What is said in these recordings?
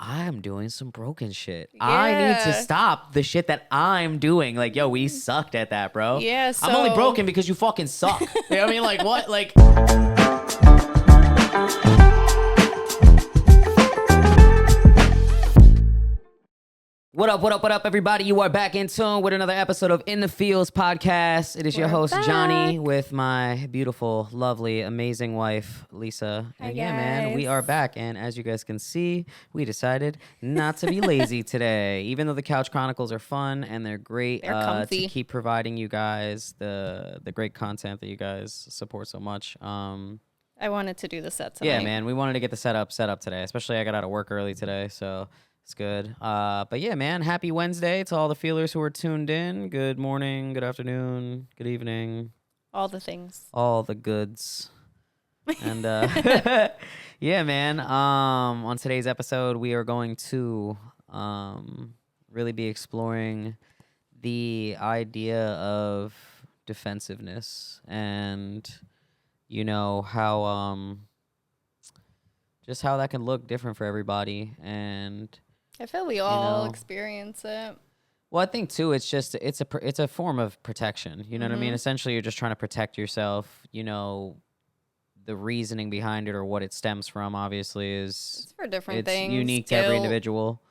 I'm doing some broken shit. Yeah. I need to stop the shit that I'm doing. Like, yo, we sucked at that, bro. Yeah, I'm only so- broken because you fucking suck. You know what I mean? Like, what? Like... What up, everybody? You are back in tune with another episode of In the Fields podcast. It is your We're host, back. Johnny, with my beautiful, lovely, amazing wife, Lisa. Hi, and yeah, man, we guys. are back. And as you guys can see, we decided not to be lazy today. Even though the Couch Chronicles are fun and they're great They're comfy. to keep providing you guys the great content that you guys support so much. I wanted to do the set tonight. Yeah, man, we wanted to get the setup today. Especially I got out of work early today, so... It's good. But yeah, man, happy Wednesday to all the feelers who are tuned in. Good morning, good afternoon, good evening. All the things. All the goods. And yeah, man, on today's episode, we are going to really be exploring the idea of defensiveness and, you know, how just how that can look different for everybody. And I feel we all know. experience it. well, I think too, it's a form of protection. You know what I mean? Essentially, you're just trying to protect yourself. You know, the reasoning behind it or what it stems from, obviously, is It's for different it's things. unique to every individual.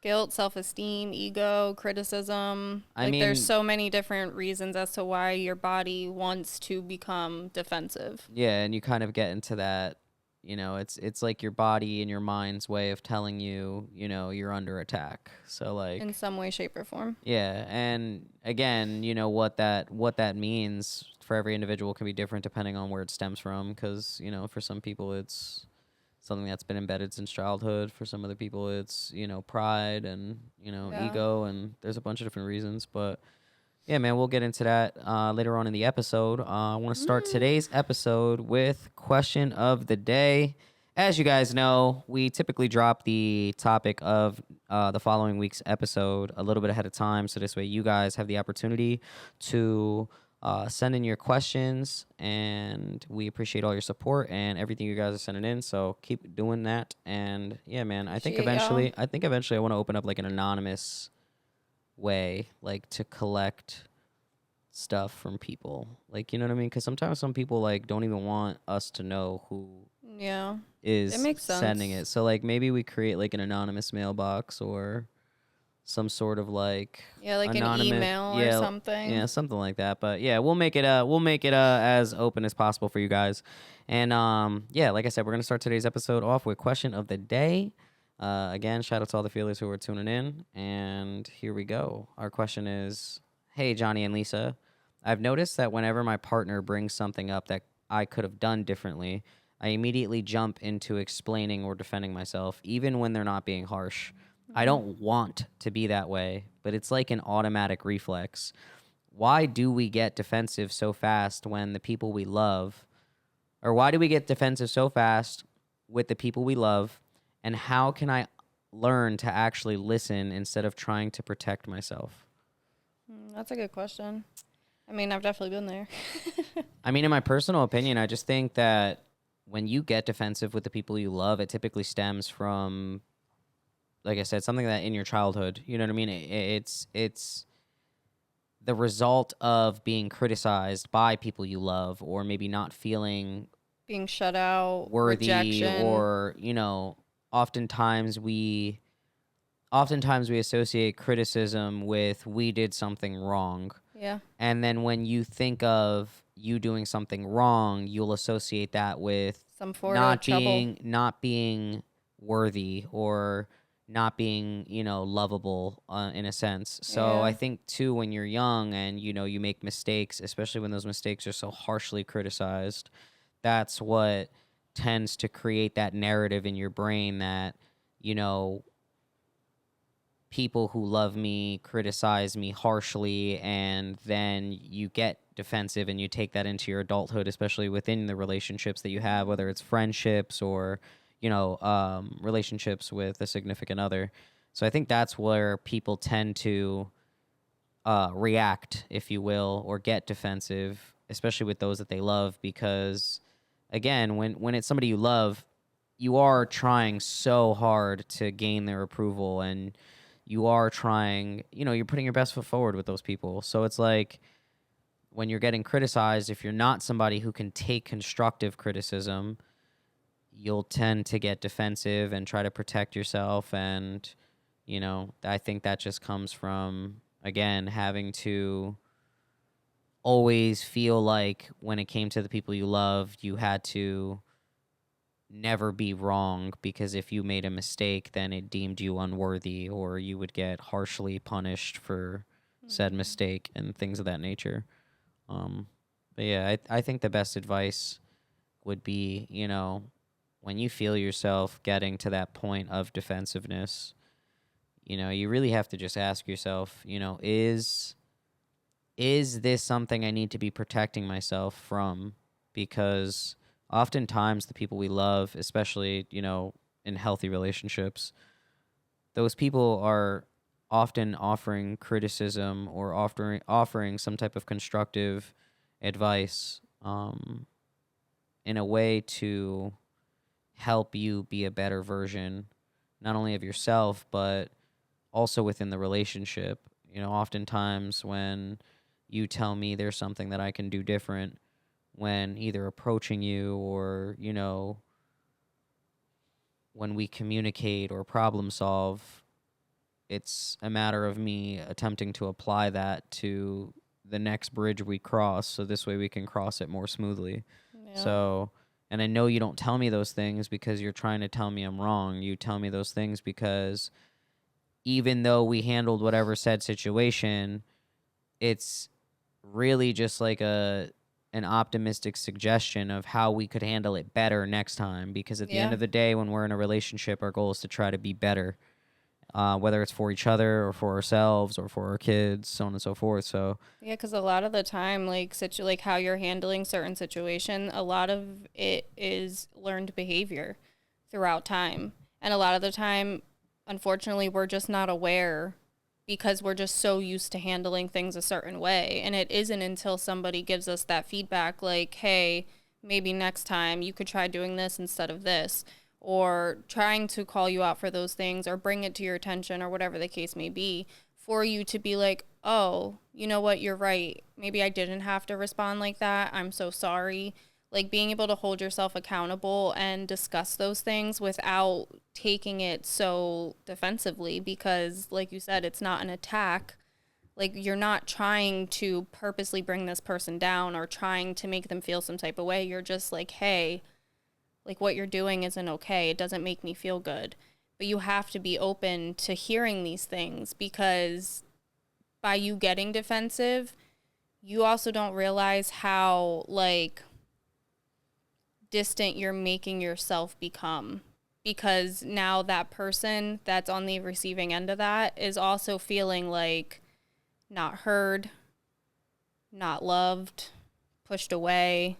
Guilt, self-esteem, ego, criticism. I mean, there's so many different reasons as to why your body wants to become defensive. Yeah, and you kind of get into that. You know, it's like your body and your mind's way of telling you, you know, you're under attack. So like In some way, shape, or form. yeah, and again, you know what that means for every individual can be different depending on where it stems from. Because you know, for some people it's something that's been embedded since childhood. For some other people, it's you know pride and you know ego, and there's a bunch of different reasons. But yeah, man, we'll get into that later on in the episode. I want to start today's episode with question of the day. As you guys know, we typically drop the topic of the following week's episode a little bit ahead of time, so this way you guys have the opportunity to send in your questions, and we appreciate all your support and everything you guys are sending in. So keep doing that, and yeah, man, I think eventually I want to open up like an anonymous way, like to collect stuff from people, like you know what I mean, because sometimes some people like don't even want us to know who is It makes sense. sending it. So like maybe we create like an anonymous mailbox or some sort of like an email or something. Yeah, something like that. But yeah, we'll make it as open as possible for you guys. And yeah, like I said, we're gonna start today's episode off with question of the day. Again, shout out to all the feelers who are tuning in. And here we go. Our question is, hey, Johnny and Lisa, I've noticed that whenever my partner brings something up that I could have done differently, I immediately jump into explaining or defending myself, even when they're not being harsh. I don't want to be that way, but it's like an automatic reflex. Why do we get defensive so fast when the people we love, or why do we get defensive so fast with the people we love? And how can I learn to actually listen instead of trying to protect myself? That's a good question. I mean, I've definitely been there. I mean, in my personal opinion, I just think that when you get defensive with the people you love, it typically stems from, like I said, something that in your childhood, you know what I mean? It's the result of being criticized by people you love, or maybe not feeling being shut out, worthy, rejection. or, you know, oftentimes we associate criticism with we did something wrong. Yeah. And then when you think of you doing something wrong, you'll associate that with some sort of trouble. Not being worthy or not being, you know, lovable in a sense. So I think too, when you're young and, you know, you make mistakes, especially when those mistakes are so harshly criticized, that's what tends to create that narrative in your brain that, you know, people who love me criticize me harshly, and then you get defensive and you take that into your adulthood, especially within the relationships that you have, whether it's friendships or, you know, relationships with a significant other. So I think that's where people tend to react, if you will, or get defensive, especially with those that they love, because again, when it's somebody you love, you are trying so hard to gain their approval, and you are trying, you're putting your best foot forward with those people. So it's like when you're getting criticized, if you're not somebody who can take constructive criticism, you'll tend to get defensive and try to protect yourself. And, I think that just comes from, again, having to always feel like when it came to the people you loved, you had to never be wrong, because if you made a mistake, then it deemed you unworthy, or you would get harshly punished for said mistake and things of that nature. But yeah, I think the best advice would be, when you feel yourself getting to that point of defensiveness, you really have to just ask yourself, is this something I need to be protecting myself from? Because oftentimes the people we love, especially, in healthy relationships, those people are often offering criticism or offering some type of constructive advice, in a way to help you be a better version, not only of yourself, but also within the relationship. Oftentimes when you tell me there's something that I can do different when either approaching you, or, when we communicate or problem solve, it's a matter of me attempting to apply that to the next bridge we cross, so this way we can cross it more smoothly. Yeah. So, and I know you don't tell me those things because you're trying to tell me I'm wrong. You tell me those things because even though we handled whatever said situation, it's really just like an optimistic suggestion of how we could handle it better next time. Because at the end Yeah. of the day, when we're in a relationship, our goal is to try to be better, whether it's for each other or for ourselves or for our kids, so on and so forth. So Yeah, because a lot of the time, like how you're handling certain situation, a lot of it is learned behavior throughout time, and a lot of the time, unfortunately, we're just not aware because we're just so used to handling things a certain way, and it isn't until somebody gives us that feedback, like, "Hey, maybe next time you could try doing this instead of this," or trying to call you out for those things or bring it to your attention or whatever the case may be, for you to be like, oh, you know what, you're right. Maybe I didn't have to respond like that. I'm so sorry. Like being able to hold yourself accountable and discuss those things without taking it so defensively, because, like you said, it's not an attack. Like you're not trying to purposely bring this person down or trying to make them feel some type of way. You're just like, hey, like what you're doing isn't okay. It doesn't make me feel good. But you have to be open to hearing these things, because by you getting defensive, you also don't realize how like distant you're making yourself become, because now that person that's on the receiving end of that is also feeling like not heard, not loved, pushed away.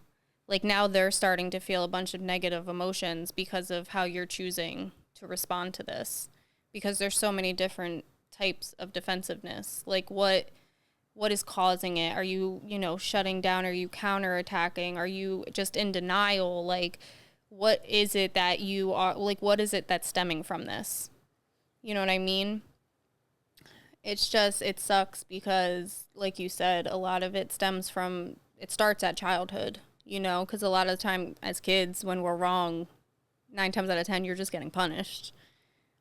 Like now they're starting to feel a bunch of negative emotions because of how you're choosing to respond to this, because there's so many different types of defensiveness. Like what is causing it? Are you, shutting down? Are you counterattacking? Are you just in denial? Like what is it that you are, like what is it that's stemming from this? You know what I mean? It's just, it sucks because, like you said, a lot of it stems from, it starts at childhood, because a lot of the time as kids, when we're wrong, 9 times out of 10, you're just getting punished.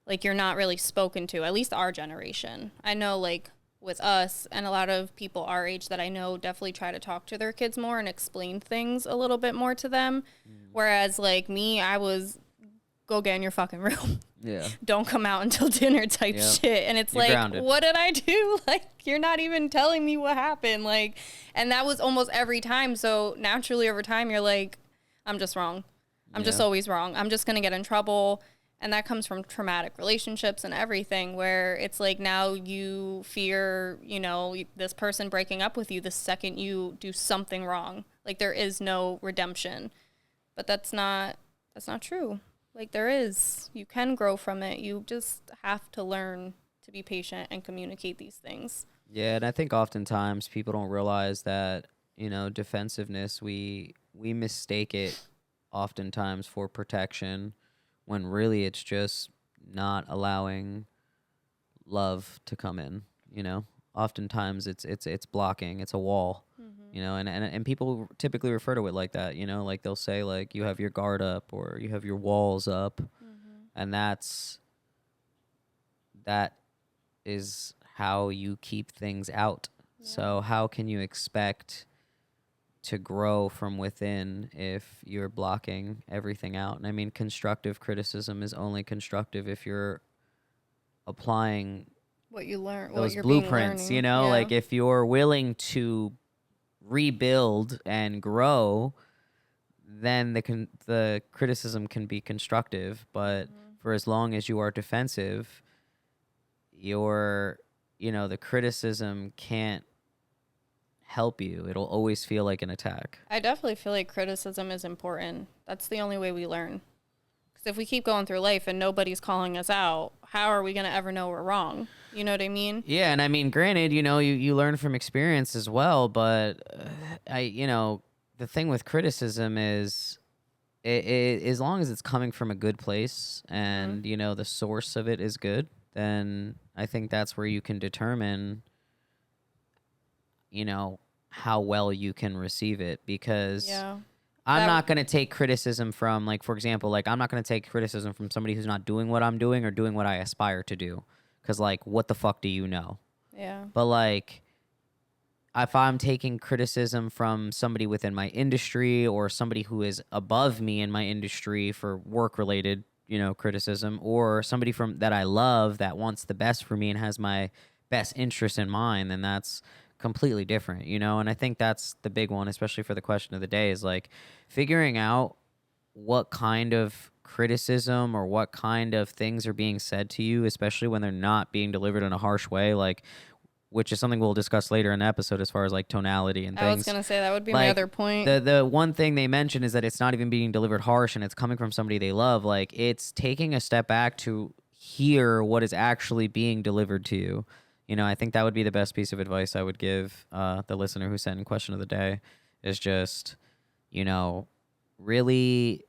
Like, you're not really spoken to, at least our generation. I know, like, with us and a lot of people our age that I know definitely try to talk to their kids more and explain things a little bit more to them. Whereas, like, me, I was, go get in your fucking room. yeah, Don't come out until dinner type Yep. shit. And it's You're like, grounded. what did I do? Like, you're not even telling me what happened. Like, and that was almost every time. So naturally over time, you're like, I'm just wrong. I'm just always wrong. I'm just going to get in trouble. And that comes from traumatic relationships and everything, where it's like now you fear, this person breaking up with you the second you do something wrong. Like there is no redemption. But that's not true. Like there is. You can grow from it. You just have to learn to be patient and communicate these things. Yeah, and I think oftentimes people don't realize that, defensiveness, we mistake it oftentimes for protection, when really it's just not allowing love to come in, you know? Oftentimes it's blocking, it's a wall, you know, and people typically refer to it like that, you know, like they'll say like you have your guard up or you have your walls up, and that is how you keep things out. Yeah. So how can you expect to grow from within if you're blocking everything out? And I mean, constructive criticism is only constructive if you're applying What you learn, what those you're blueprints, learning. you know, Yeah. like if you're willing to rebuild and grow, then the criticism can be constructive. But for as long as you are defensive, the criticism can't help you. It'll always feel like an attack. I definitely feel like criticism is important. That's the only way we learn. Because if we keep going through life and nobody's calling us out, how are we going to ever know we're wrong? You know what I mean? Yeah, and I mean, granted, you learn from experience as well, but the thing with criticism is, as long as it's coming from a good place and the source of it is good, then I think that's where you can determine how well you can receive it. Because I'm not going to take criticism from, like, for example, like, I'm not going to take criticism from somebody who's not doing what I'm doing or doing what I aspire to do. Because, like, what the fuck do you know? Yeah. But, like, if I'm taking criticism from somebody within my industry or somebody who is above me in my industry for work-related, criticism, or somebody from that I love that wants the best for me and has my best interest in mind, then that's completely different, And I think that's the big one, especially for the question of the day, is like figuring out what kind of criticism or what kind of things are being said to you, especially when they're not being delivered in a harsh way, like, which is something we'll discuss later in the episode as far as like tonality and things. I was going to say that would be like, my other point. The one thing they mentioned is that it's not even being delivered harsh and it's coming from somebody they love. Like, it's taking a step back to hear what is actually being delivered to you. I think that would be the best piece of advice I would give the listener who sent in question of the day, is just, really,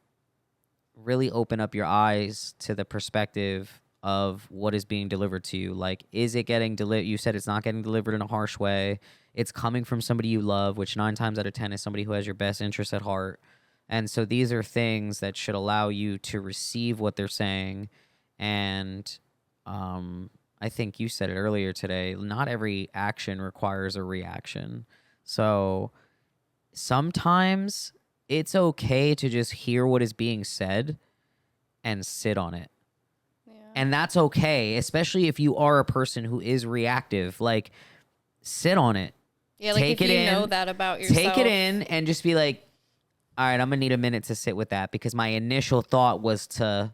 really open up your eyes to the perspective of what is being delivered to you. Like, is it getting delivered? You said it's not getting delivered in a harsh way. It's coming from somebody you love, which 9 times out of 10 is somebody who has your best interest at heart. And so these are things that should allow you to receive what they're saying. And I think you said it earlier today, not every action requires a reaction. So sometimes it's okay to just hear what is being said and sit on it. And that's okay, especially if you are a person who is reactive. Like, sit on it. Yeah, like if you know that about yourself. Take it in and just be like, all right, I'm going to need a minute to sit with that because my initial thought was to,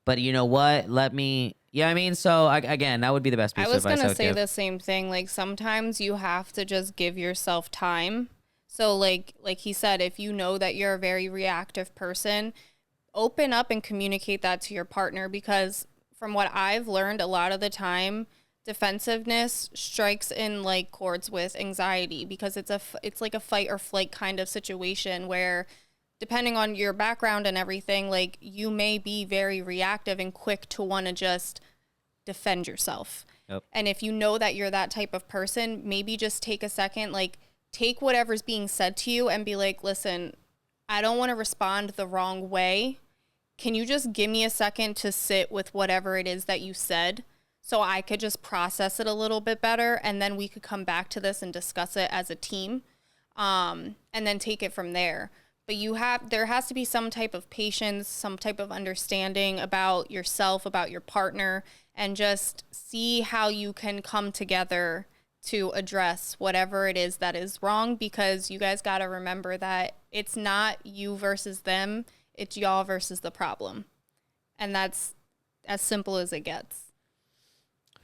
but you know what? Let me, I mean? So, again, that would be the best piece of advice I would give. I was going to say the same thing. Like, sometimes you have to just give yourself time. So, like he said, if you know that you're a very reactive person, open up and communicate that to your partner, because from what I've learned, a lot of the time, defensiveness strikes in like chords with anxiety, because it's like a fight or flight kind of situation where, depending on your background and everything, like, you may be very reactive and quick to want to just defend yourself. Yep. And if you know that you're that type of person, maybe just take a second, like, take whatever's being said to you and be like, listen, I don't want to respond the wrong way. Can you just give me a second to sit with whatever it is that you said so I could just process it a little bit better, and then we could come back to this and discuss it as a team, and then take it from there. But there has to be some type of patience, some type of understanding about yourself, about your partner, and just see how you can come together to address whatever it is that is wrong, because you guys got to remember that it's not you versus them. It's y'all versus the problem. And that's as simple as it gets.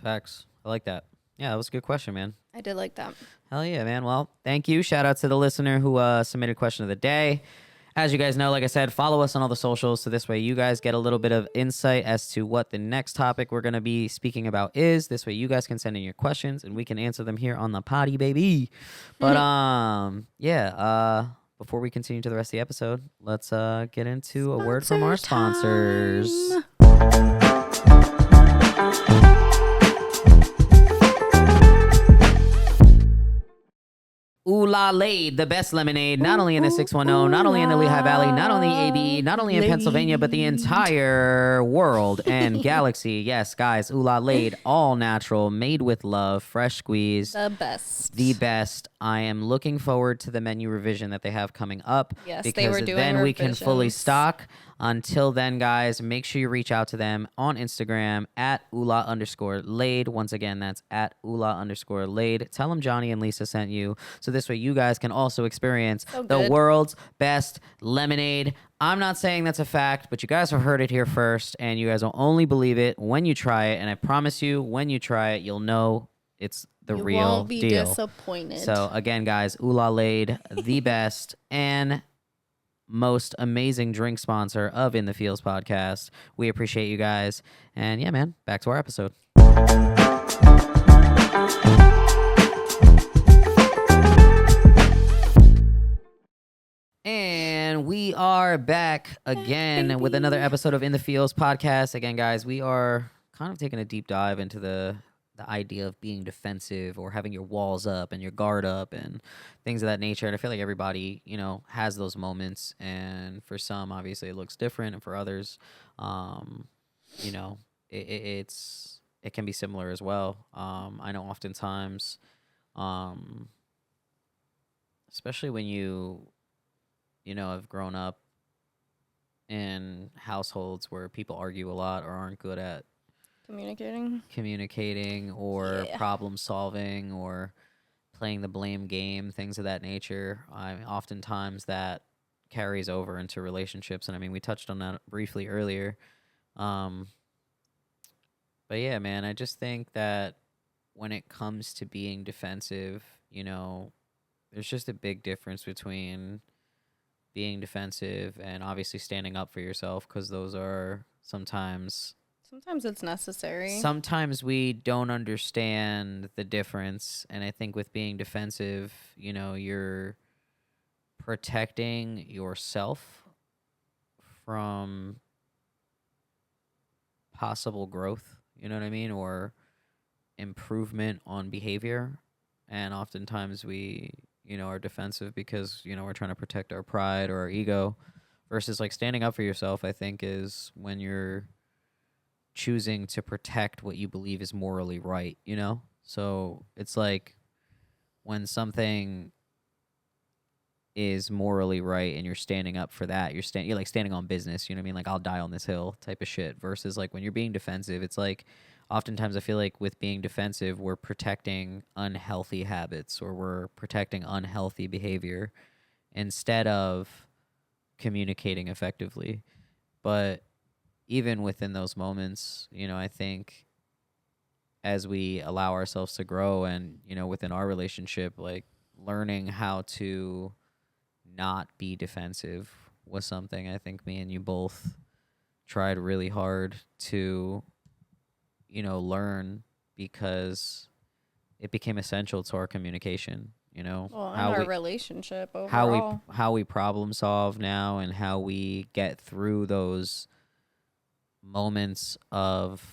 Facts. I like that. Yeah, that was a good question, man. I did like that. Hell yeah, man. Well, thank you. Shout out to the listener who submitted question of the day. As you guys know, like I said, follow us on all the socials, so this way you guys get a little bit of insight as to what the next topic we're going to be speaking about is. This way you guys can send in your questions and we can answer them here on the potty, baby. But before we continue to the rest of the episode, let's get into a word from our sponsors. OuLa-Lade, the best lemonade, not only in the 610, not only in the Lehigh Valley, not only AB, not only in Pennsylvania, but the entire world and galaxy. Yes, guys, OuLa-Lade, all natural, made with love, fresh squeezed. The best. The best. I am looking forward to the menu revision that they have coming up. Yes, because they were doing then we can fully revisions. stock. Until then, guys, make sure you reach out to them on Instagram at OuLa_Lade. Once again, that's at OuLa_Lade. Tell them Johnny and Lisa sent you, so this way you guys can also experience the world's best lemonade. I'm not saying that's a fact, but you guys have heard it here first, and you guys will only believe it when you try it. And I promise you, when you try it, you'll know it's the real deal. You won't be disappointed. So again, guys, OuLa-Lade, the best and most amazing drink sponsor of In the Fields podcast. We appreciate you guys. And yeah, man, back to our episode. And we are back again with another episode of In the Fields podcast. Again, guys, we are kind of taking a deep dive into the idea of being defensive or having your walls up and your guard up and things of that nature. And I feel like everybody, has those moments. And for some, obviously, it looks different. And for others, it can be similar as well. I know oftentimes, especially when you have grown up in households where people argue a lot or aren't good at communicating or problem solving or playing the blame game, things of that nature. Oftentimes that carries over into relationships. And I mean, we touched on that briefly earlier. But yeah, man, I just think that when it comes to being defensive, there's just a big difference between being defensive and obviously standing up for yourself, because those are sometimes it's necessary. Sometimes we don't understand the difference. And I think with being defensive, you're protecting yourself from possible growth, you know what I mean? Or improvement on behavior. And oftentimes we, are defensive because, we're trying to protect our pride or our ego, versus like standing up for yourself, I think, is when you're choosing to protect what you believe is morally right, So it's like when something is morally right and you're standing up for that, you're like standing on business, you know what I mean? Like, I'll die on this hill type of shit, versus like when you're being defensive, it's like oftentimes I feel like with being defensive, we're protecting unhealthy habits or we're protecting unhealthy behavior instead of communicating effectively. But even within those moments, I think as we allow ourselves to grow and, within our relationship, like learning how to not be defensive was something I think me and you both tried really hard to, learn, because it became essential to our communication, our relationship overall. How we problem solve now and how we get through those moments of,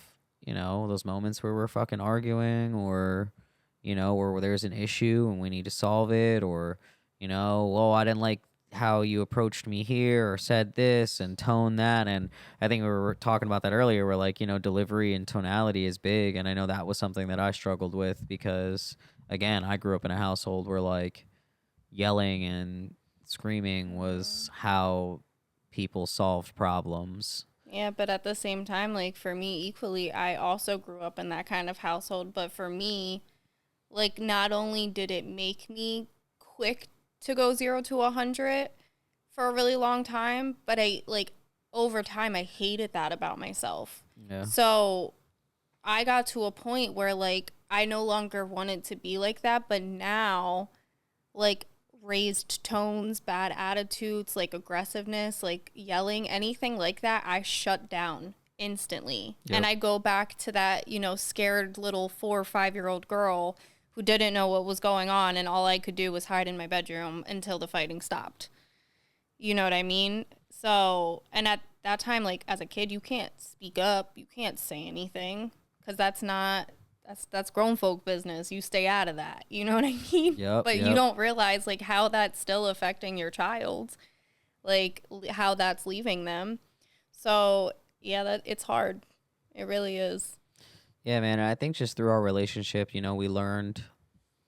those moments where we're fucking arguing or, or where there's an issue and we need to solve it, or, I didn't like how you approached me here or said this and tone that. And I think we were talking about that earlier, where like, delivery and tonality is big. And I know that was something that I struggled with because, again, I grew up in a household where like yelling and screaming was how people solved problems. Yeah, but at the same time, like for me equally, I also grew up in that kind of household. But for me, like not only did it make me quick to go 0 to 100 for a really long time, but over time, I hated that about myself. Yeah. So I got to a point where like I no longer wanted to be like that. But now, like raised tones, bad attitudes, like aggressiveness, like yelling, anything like that, I shut down instantly. Yep. And I go back to that, scared little 4 or 5-year-old girl who didn't know what was going on, and all I could do was hide in my bedroom until the fighting stopped. You know what I mean? So, and at that time, like as a kid, you can't speak up, you can't say anything because that's grown folk business. You stay out of that. You know what I mean? Yep, But you yep. don't realize like how that's still affecting your child, like how that's leaving them. So, yeah, that it's hard. It really is. Yeah, man. I think just through our relationship, we learned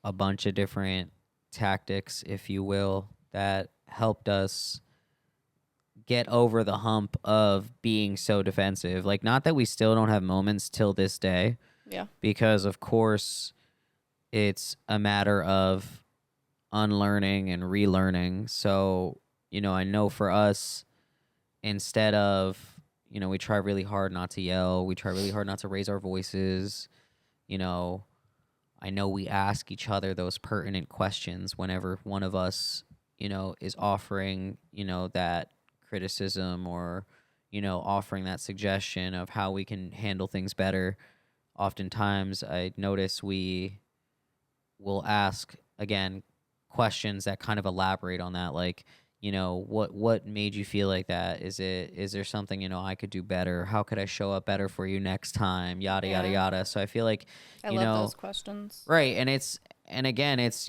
a bunch of different tactics, if you will, that helped us get over the hump of being so defensive. Like, not that we still don't have moments till this day, Yeah. because of course it's a matter of unlearning and relearning. So, I know for us, instead of, we try really hard not to yell, we try really hard not to raise our voices. You know, I know we ask each other those pertinent questions whenever one of us, is offering, that criticism or, offering that suggestion of how we can handle things better. Oftentimes, I notice we will ask, again, questions that kind of elaborate on that. Like, what made you feel like that? Is there something, I could do better? How could I show up better for you next time? Yada, yada, Yeah. yada. So I feel like, I you love know, those questions. right. And again, it's,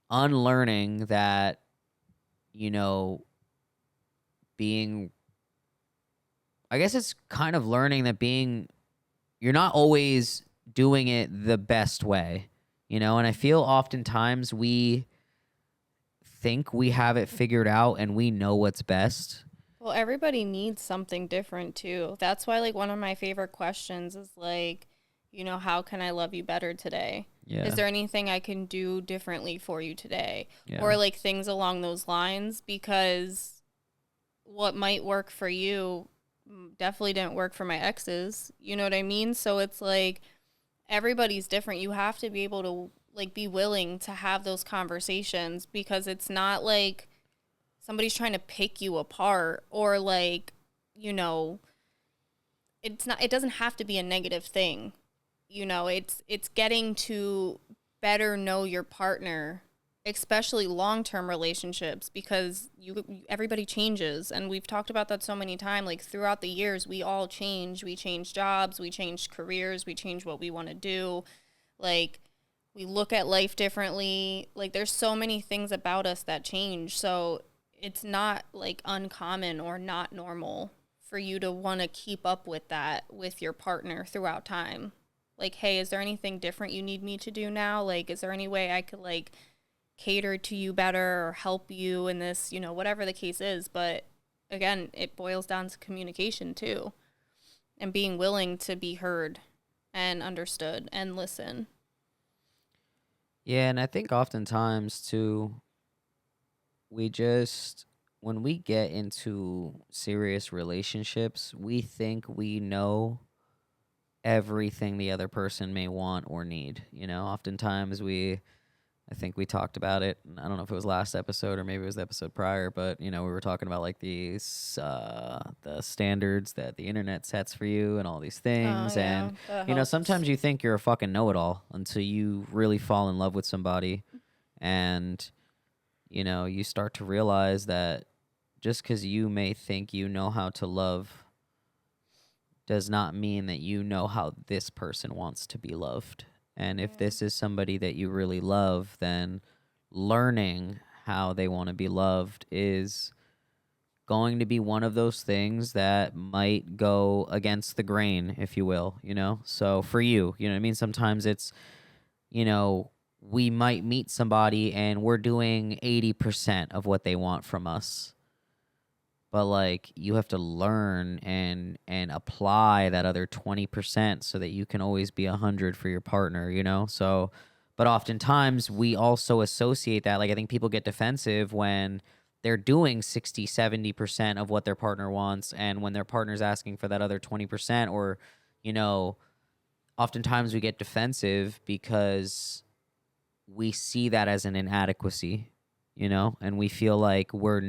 unlearning that, you know, being, I guess it's kind of learning that you're not always doing it the best way, and I feel oftentimes we think we have it figured out and we know what's best. Well, everybody needs something different too. That's why like one of my favorite questions is like, how can I love you better today? Is Yeah. there anything I can do differently for you today? Yeah. Or like things along those lines because what might work for you definitely didn't work for my exes. You know what I mean? So it's like everybody's different. You have to be able to like be willing to have those conversations because it's not like somebody's trying to pick you apart or like, you know, it doesn't have to be a negative thing. It's getting to better know your partner, especially long-term relationships because everybody changes and we've talked about that so many times like throughout the years we all change. We change jobs, we change careers, we change what we want to do. Like we look at life differently. Like there's so many things about us that change. So it's not like uncommon or not normal for you to want to keep up with that with your partner throughout time. Like, hey, is there anything different you need me to do now? Like, is there any way I could like cater to you better or help you in this, whatever the case is. But again, it boils down to communication too and being willing to be heard and understood and listen. Yeah, and I think oftentimes too, we just when we get into serious relationships, we think we know everything the other person may want or need. Oftentimes I think we talked about it. I don't know if it was last episode or maybe it was the episode prior, but we were talking about like these the standards that the internet sets for you and all these Oh things. yeah, And that helps. sometimes you think you're a fucking know-it-all until you really fall in love with somebody, and you start to realize that just because you may think you know how to love does not mean that you know how this person wants to be loved. And if Yeah. this is somebody that you really love, then learning how they want to be loved is going to be one of those things that might go against the grain, if you will. So for you know what I mean? Sometimes it's, you know, we might meet somebody and we're doing 80% of what they want from us, but like you have to learn and apply that other 20% so that you can always be 100 for your partner. So but oftentimes we also associate that, like I think people get defensive when they're doing 60-70% of what their partner wants, and when their partner's asking for that other 20%, or you know oftentimes we get defensive because we see that as an inadequacy, and we feel like I'm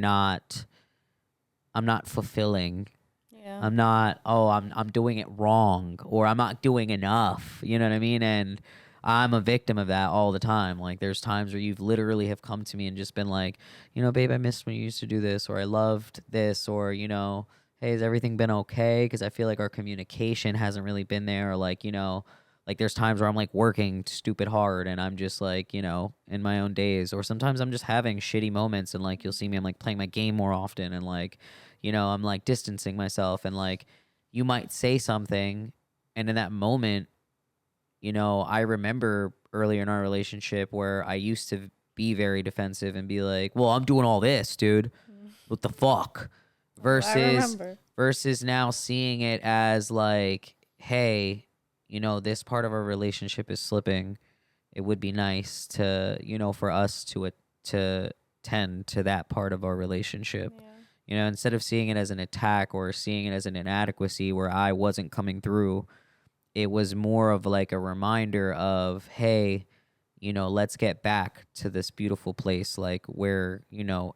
not fulfilling. Yeah. I'm not, I'm doing it wrong, or I'm not doing enough. You know what I mean? And I'm a victim of that all the time. Like, there's times where you've literally have come to me and just been like, babe, I missed when you used to do this, or I loved this, or, hey, has everything been okay? Because I feel like our communication hasn't really been there, or like, like there's times where I'm like working stupid hard and I'm just like, in my own days, or sometimes I'm just having shitty moments and like you'll see me, I'm like playing my game more often and like, I'm like distancing myself and like you might say something and in that moment, I remember earlier in our relationship where I used to be very defensive and be like, well, I'm doing all this, dude. What the fuck? I remember. Versus now seeing it as like, hey, this part of our relationship is slipping. It would be nice to, for us to tend to that part of our relationship. Yeah. Instead of seeing it as an attack or seeing it as an inadequacy where I wasn't coming through, it was more of like a reminder of, hey, let's get back to this beautiful place, like where,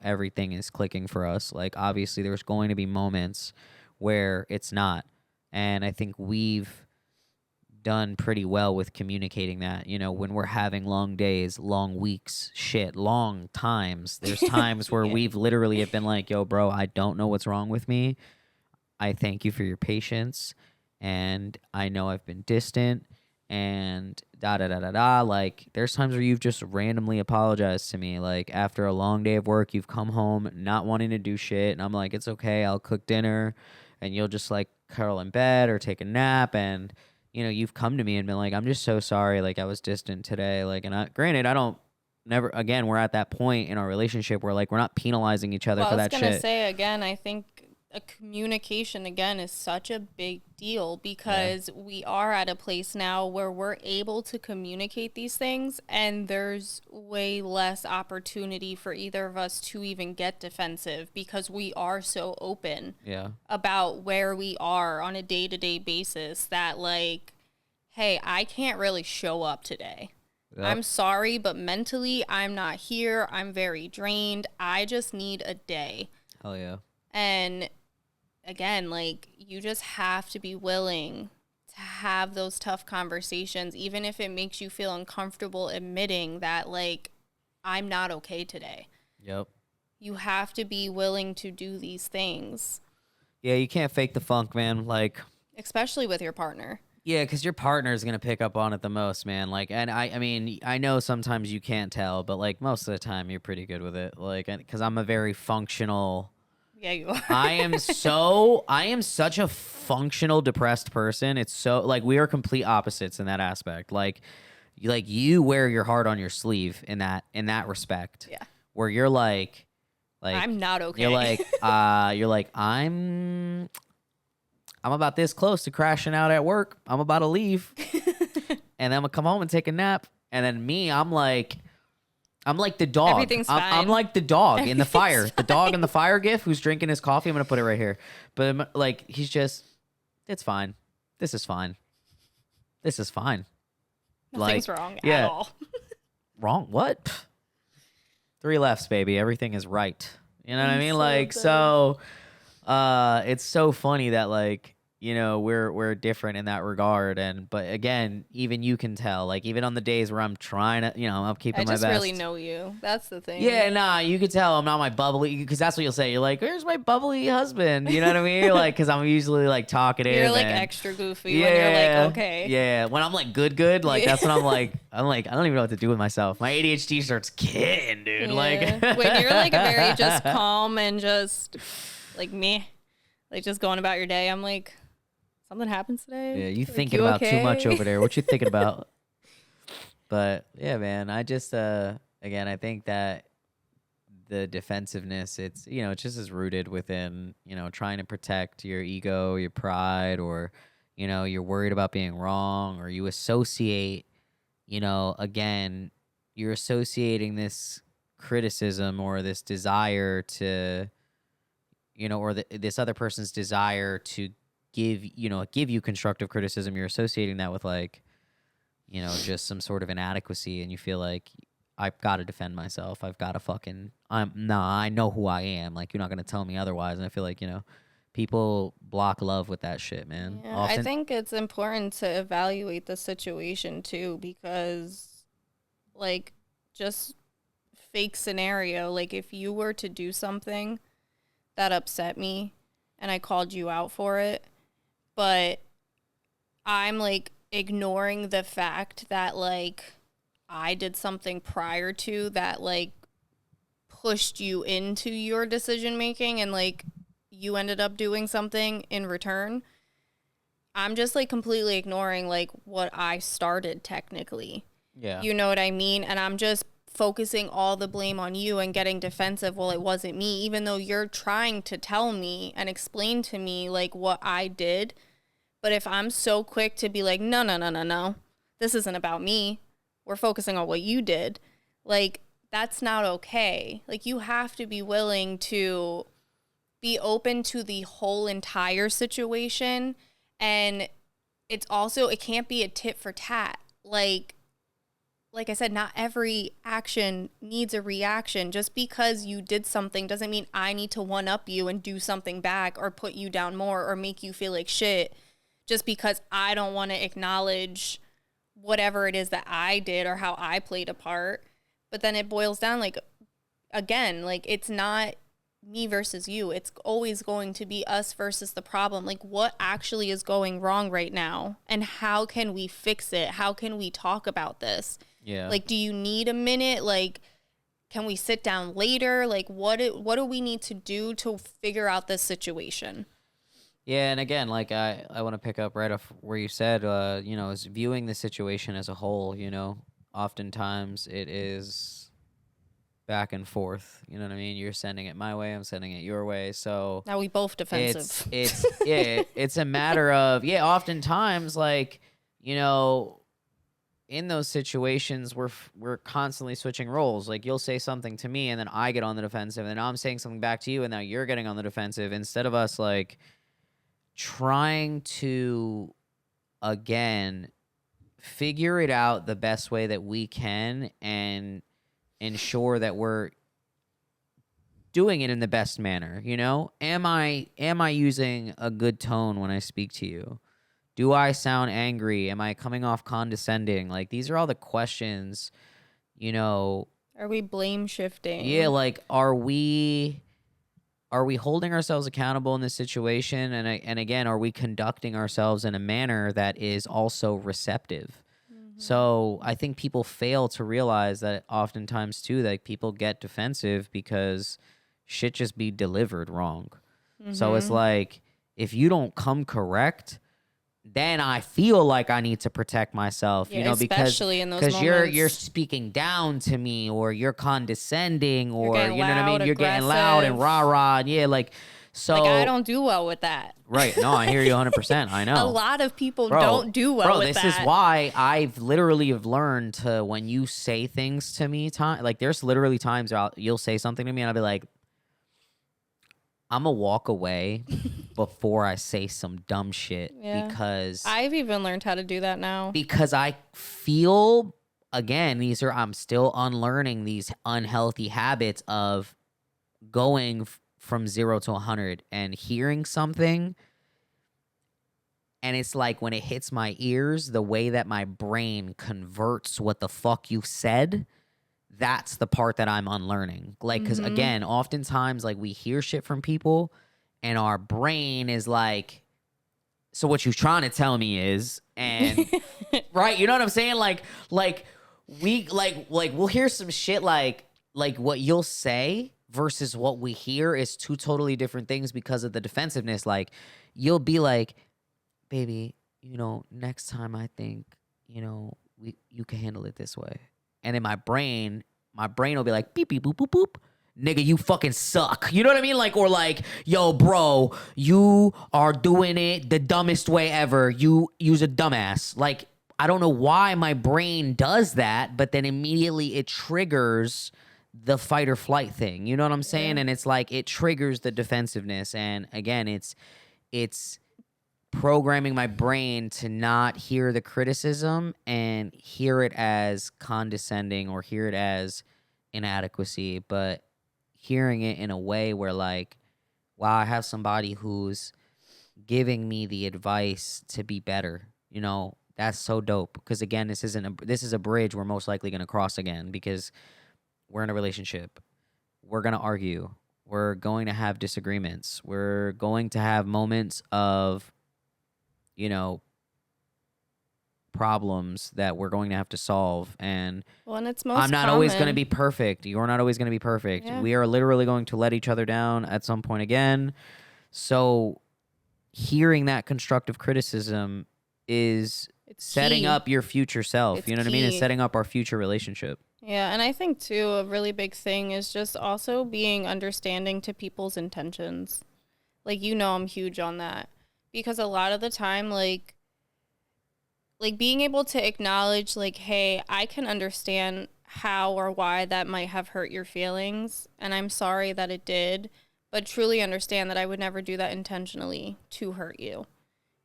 everything is clicking for us. Like, obviously, there's going to be moments where it's not. And I think we've done pretty well with communicating that, when we're having long days, long weeks, long times. There's times where we've literally have been like, yo, bro, I don't know what's wrong with me. I thank you for your patience. And I know I've been distant and da da da da da. Like, there's times where you've just randomly apologized to me. Like, after a long day of work, you've come home not wanting to do shit. And I'm like, it's okay. I'll cook dinner. And you'll just like curl in bed or take a nap. And, you've come to me and been like, I'm just so sorry. Like, I was distant today. Like, and granted, I don't never, again, we're at that point in our relationship where like we're not penalizing each other for that shit. I was going to say again, I think a communication again is such a big deal because we are at a place now where we're able to communicate these things and there's way less opportunity for either of us to even get defensive because we are so open about where we are on a day-to-day basis that like, hey, I can't really show up today. Yep. I'm sorry, but mentally I'm not here. I'm very drained. I just need a day. Hell yeah. And again, like, you just have to be willing to have those tough conversations, even if it makes you feel uncomfortable admitting that, like, I'm not okay today. Yep. You have to be willing to do these things. Yeah, you can't fake the funk, man. Like, especially with your partner. Yeah, because your partner is going to pick up on it the most, man. Like, and I mean, I know sometimes you can't tell, but, like, most of the time you're pretty good with it. Like, because I'm a very functional... Yeah, you are. I am such a functional depressed person. It's so like we are complete opposites in that aspect. Like you wear your heart on your sleeve in that respect. Yeah. Where you're like I'm not okay. You're like I'm about this close to crashing out at work. I'm about to leave. And then I'm gonna come home and take a nap. And then I'm like the dog. Everything's fine. I'm like the dog in the fire. The dog in the fire gif who's drinking his coffee. I'm going to put it right here. But like, he's just, it's fine. This is fine. This is fine. Nothing's wrong at all. Wrong? What? Pfft. 3 lefts, baby. Everything is right. You know what I mean? So like, good. so, it's so funny that like, we're different in that regard. But again, even you can tell, like, even on the days where I'm trying to, I'm keeping my best. I just really know you. That's the thing. Yeah, nah, you can tell I'm not my bubbly, because that's what you'll say. You're like, where's my bubbly husband? You know what I mean? Like, because I'm usually like talkative. You're like extra goofy when you're like, okay. Yeah, when I'm like good, like that's when I'm like, I don't even know what to do with myself. My ADHD starts kicking, dude. Yeah. Like when you're like very just calm and just like me, like just going about your day, I'm like, something happens today? Yeah, you like, thinking you about okay? too much over there. What you thinking about? But yeah, man, I just again, I think that the defensiveness, it's it's just as rooted within trying to protect your ego, your pride, or you're worried about being wrong, or you associate again, you're associating this criticism or this desire to or this other person's desire to give you constructive criticism. You're associating that with like just some sort of inadequacy, and you feel like I've got to defend myself. I've got to I know who I am. Like, you're not going to tell me otherwise. And I feel like people block love with that shit, man. Yeah, I Often. think it's important to evaluate the situation too, because like just fake scenario, like if you were to do something that upset me and I called you out for it, but I'm like ignoring the fact that like I did something prior to that like pushed you into your decision making and like you ended up doing something in return. I'm just like completely ignoring like what I started technically. Yeah. You know what I mean? And I'm just focusing all the blame on you and getting defensive. Well, it wasn't me, even though you're trying to tell me and explain to me like what I did. But if I'm so quick to be like, no, no, no, no, no, this isn't about me. We're focusing on what you did. Like, that's not okay. Like, you have to be willing to be open to the whole entire situation. And it's also, it can't be a tit for tat. Like I said, not every action needs a reaction. Just because you did something doesn't mean I need to one up you and do something back or put you down more or make you feel like shit just because I don't want to acknowledge whatever it is that I did or how I played a part. But then it boils down like, again, like it's not me versus you. It's always going to be us versus the problem. Like what actually is going wrong right now and how can we fix it? How can we talk about this? Yeah. Like, do you need a minute? Like, can we sit down later? Like, what do we need to do to figure out this situation? Yeah, and again, like I want to pick up right off where you said, is viewing the situation as a whole. Oftentimes it is back and forth. You know what I mean? You're sending it my way, I'm sending it your way. So Now we both defensive. it's yeah, it's a matter of oftentimes like in those situations we're constantly switching roles. Like you'll say something to me and then I get on the defensive and then I'm saying something back to you and now you're getting on the defensive instead of us like trying to again figure it out the best way that we can and ensure that we're doing it in the best manner. Am I using a good tone when I speak to you? Do I sound angry? Am I coming off condescending? Like these are all the questions, Are we blame shifting? yeah, like are we holding ourselves accountable in this situation? And again, are we conducting ourselves in a manner that is also receptive? So I think people fail to realize that oftentimes too, that people get defensive because shit just be delivered wrong. So it's like, if you don't come correct, then I feel like I need to protect myself, Yeah, especially in those moments. you're speaking down to me or you're condescending or getting you know what I mean? loud, You're getting loud and aggressive. rah-rah. And yeah, like, so. Like I don't do well with that. Right. No, I hear you 100%. I know. A lot of people don't do well with that. This is why I've literally have learned to, when you say things to me, like there's literally times where you'll say something to me and I'll be like, I'm gonna walk away before I say some dumb shit. Yeah. Because I've even learned how to do that now. Because I feel, again, I'm still unlearning these unhealthy habits of going from 0 to 100 and hearing something. And it's like when it hits my ears, the way that my brain converts what the fuck you said, that's the part that I'm unlearning. Like, because again, oftentimes, like, we hear shit from people and our brain is like, so what you're trying to tell me is, and, right? You know what I'm saying? Like we'll hear some shit like what you'll say versus what we hear is two totally different things because of the defensiveness. Like, you'll be like, baby, next time I think, you can handle it this way. And in my brain will be like, beep, beep, boop, boop, boop. Nigga, you fucking suck. You know what I mean? Like, or like, yo, bro, you are doing it the dumbest way ever. You use a dumbass. Like, I don't know why my brain does that, but then immediately it triggers the fight or flight thing. You know what I'm saying? Yeah. And it's like, it triggers the defensiveness. And again, it's programming my brain to not hear the criticism and hear it as condescending or hear it as inadequacy, but hearing it in a way where wow, I have somebody who's giving me the advice to be better. That's so dope. Because again, this is a bridge we're most likely going to cross again because we're in a relationship. We're going to argue. We're going to have disagreements. We're going to have moments of, you know, problems that we're going to have to solve. And Well, and it's most I'm not common. always going to be perfect. You're not always going to be perfect. Yeah. We are literally going to let each other down at some point again. So hearing that constructive criticism is It's setting key. up your future self. It's You know what I mean? It's key. setting up our future relationship. Yeah, and I think too a really big thing is just also being understanding to people's intentions. Like I'm huge on that because a lot of the time like being able to acknowledge like, hey, I can understand how or why that might have hurt your feelings, and I'm sorry that it did, but truly understand that I would never do that intentionally to hurt you.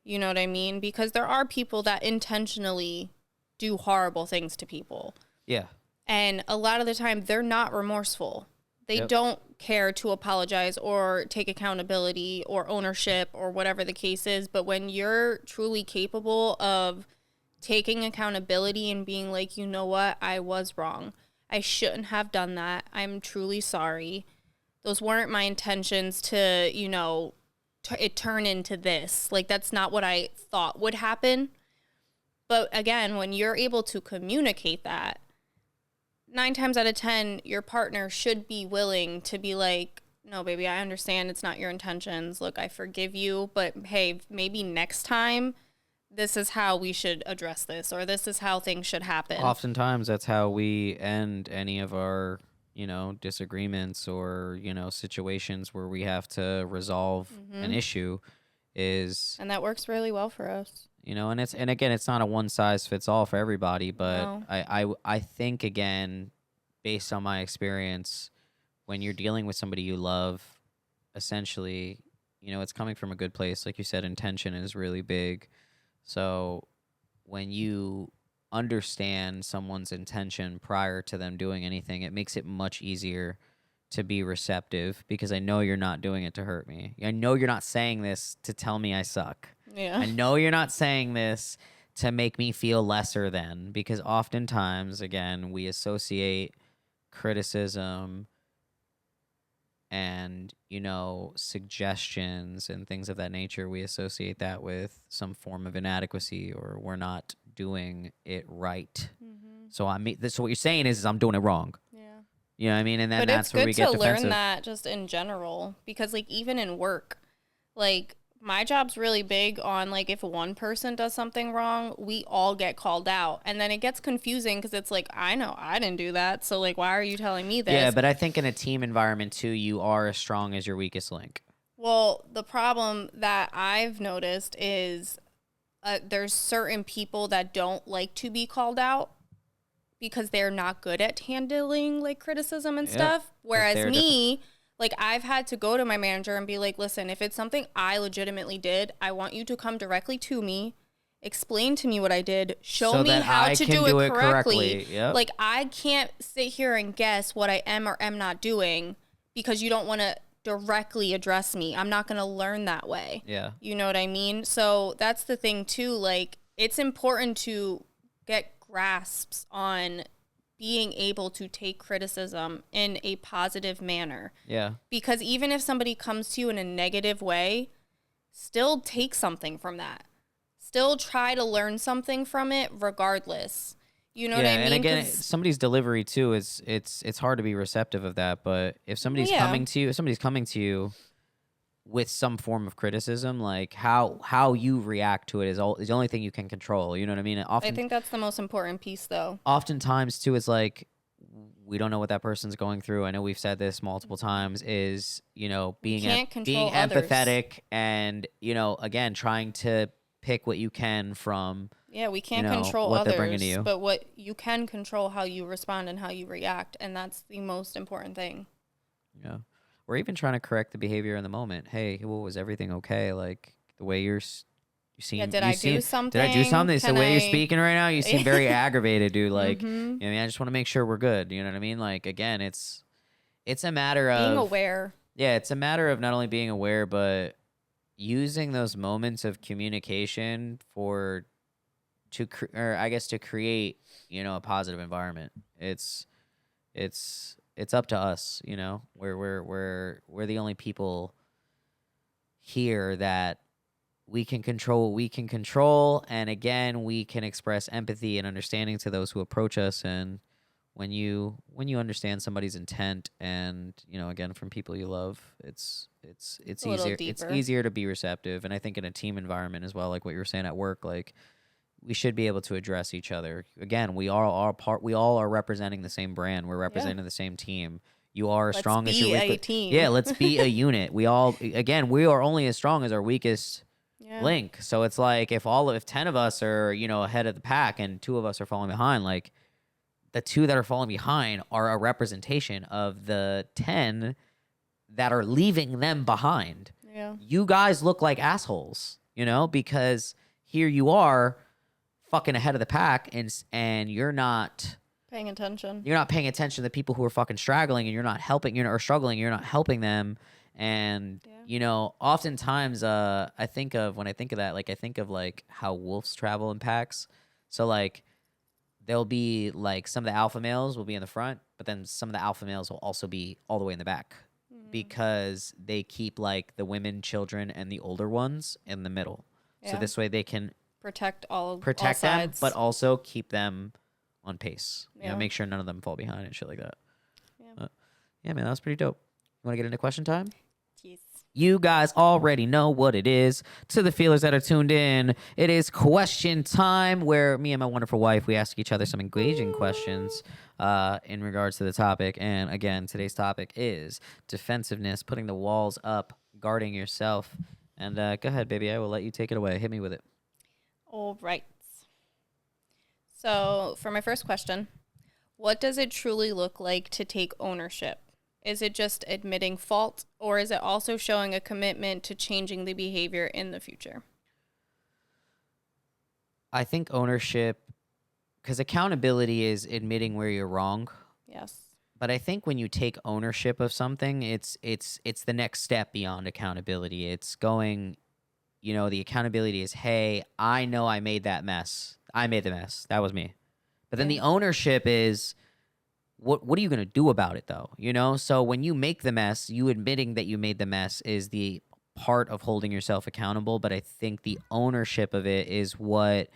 You know what I mean? Because there are people that intentionally do horrible things to people. Yeah. And a lot of the time, they're not remorseful. They don't care to apologize or take accountability or ownership or whatever the case is. But when you're truly capable of taking accountability and being like, you know what, I was wrong. I shouldn't have done that. I'm truly sorry. Those weren't my intentions to, it turn into this. Like, that's not what I thought would happen. But again, when you're able to communicate that, 9 times out of 10, your partner should be willing to be like, no, baby, I understand it's not your intentions. Look, I forgive you, but hey, maybe next time, this is how we should address this, or this is how things should happen. Oftentimes, that's how we end any of our, disagreements or, situations where we have to resolve an issue And that works really well for us. And again, it's not a one size fits all for everybody, but No. I think again, based on my experience, when you're dealing with somebody you love, essentially, it's coming from a good place. Like you said, intention is really big. So when you understand someone's intention prior to them doing anything, it makes it much easier to be receptive because I know you're not doing it to hurt me. I know you're not saying this to tell me I suck. Yeah. I know you're not saying this to make me feel lesser than, because oftentimes, again, we associate criticism and, suggestions and things of that nature. We associate that with some form of inadequacy or we're not doing it right. Mm-hmm. So so what you're saying is I'm doing it wrong. Yeah. You know what I mean? And then But that's where we get it's good to defensive. learn that just in general, because like even in work, like my job's really big on like if one person does something wrong, we all get called out, and then it gets confusing because it's like, I know I didn't do that, so like why are you telling me this? Yeah, but I think in a team environment too, you are as strong as your weakest link. Well, the problem that I've noticed is there's certain people that don't like to be called out because they're not good at handling like criticism and stuff. Whereas me, like I've had to go to my manager and be like, listen, if it's something I legitimately did, I want you to come directly to me, explain to me what I did, show me how to do it correctly. Yep. Like I can't sit here and guess what I am or am not doing because you don't want to directly address me. I'm not going to learn that way. Yeah. You know what I mean? So that's the thing too. Like it's important to get grasps on being able to take criticism in a positive manner. Yeah. Because even if somebody comes to you in a negative way, still take something from that. Still try to learn something from it regardless. You know what I mean? And again, somebody's delivery too is it's hard to be receptive of that, but if somebody's coming to you with some form of criticism, like how you react to it is the only thing you can control. You know what I mean? I think that's the most important piece though. Oftentimes too, it's like we don't know what that person's going through. I know we've said this multiple times is, being empathetic and, again, trying to pick what you can from we can't control what others, they're bringing to you. But what you can control how you respond and how you react, and that's the most important thing. Yeah. Or even trying to correct the behavior in the moment. Hey, well, was everything okay? Like the way you seem. Did I do something? Did I do something? It's the way you're speaking right now. You seem very aggravated, dude. Like, mm-hmm. I just want to make sure we're good. You know what I mean? Like, again, it's a matter of being aware. Yeah, it's a matter of not only being aware, but using those moments of communication for or I guess to create, a positive environment. It's up to us, we're the only people here that we can control what we can control, and again, we can express empathy and understanding to those who approach us. And when you understand somebody's intent, and again, from people you love, it's A little easier, it's deeper. easier to be receptive. And I think in a team environment as well, like what you were saying at work, like we should be able to address each other. Again, we all are representing the same brand, we're Yeah. representing the same team. You are as Let's strong as your be a weakest. team. Yeah, let's be a unit. We are only as strong as our weakest Yeah. link. So it's like if 10 of us are, ahead of the pack and 2 of us are falling behind, like the 2 that are falling behind are a representation of the 10 that are leaving them behind. Yeah. You guys look like assholes, because here you are fucking ahead of the pack, and you're not Paying attention. paying attention to the people who are fucking struggling, and you're not helping, or struggling, you're not helping them. And oftentimes when I think of that, like I think of like how wolves travel in packs. So like there'll be like some of the alpha males will be in the front, but then some of the alpha males will also be all the way in the back, because they keep like the women, children, and the older ones in the middle. So Yeah. this way they can Protect all protect them, sides. but also keep them on pace. Yeah. Make sure none of them fall behind and shit like that. Yeah. Yeah, man, that was pretty dope. You want to get into question time? Jeez. You guys already know what it is. To the feelers that are tuned in, it is question time, where me and my wonderful wife, we ask each other some engaging questions in regards to the topic. And again, today's topic is defensiveness, putting the walls up, guarding yourself. And go ahead, baby. I will let you take it away. Hit me with it. All right. So, for my first question, what does it truly look like to take ownership? Is it just admitting fault, or is it also showing a commitment to changing the behavior in the future? I think ownership, because accountability is admitting where you're wrong. Yes. But I think when you take ownership of something, it's the next step beyond accountability. It's going, the accountability is, hey, I know I made that mess. I made the mess. That was me. But then the ownership is, what are you going to do about it, though? So when you make the mess, you admitting that you made the mess is the part of holding yourself accountable. But I think the ownership of it is what